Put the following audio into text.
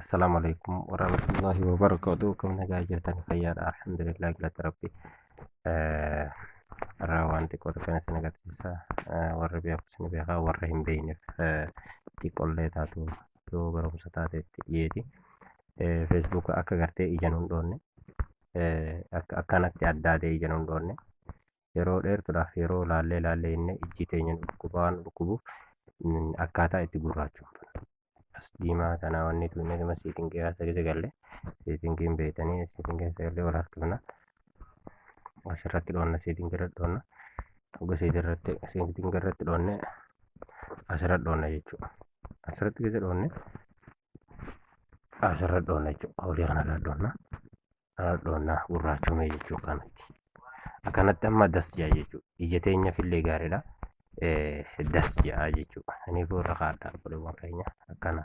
السلام عليكم ورحمة الله وبركاته. كم نجا جرتني خيار الحمد لله قلت ربي. آه راوانتي كوتا كان سنغات سيسا وربي أقسم بها ورهم بيني تيكول لي تاتو تو برام ستاتي يدي فيسبوك أكا غرتي إجانون دوني أكا نكتي أدادي إجانون دوني yeroo dheertuudhaaf yeroo laallee inni ijji teenya dhukkubuuf akkaataa itti gurraachuuf as diimaa tanaa wanni tuunne gama siitingii haasa gisa galle siitingiin beetanii siitingii sagalee wal harkifna asirratti dhoonna siitingii irratti dhoonna hogga siitingii irratti dhoonne asirratti dhoonna jechuudha. Asirratti gisa dhoonne asirratti dhoonna jechuudha. Olii kanarra dhoonna gurraachumee jechuudha kanatti. Akkanatti amma das ja'a jechuudha. Ija teenya fillee gaariidha. Das ja'a jechuudha. Kanaafuu irra kaadhaa godhawwan keenya akkana.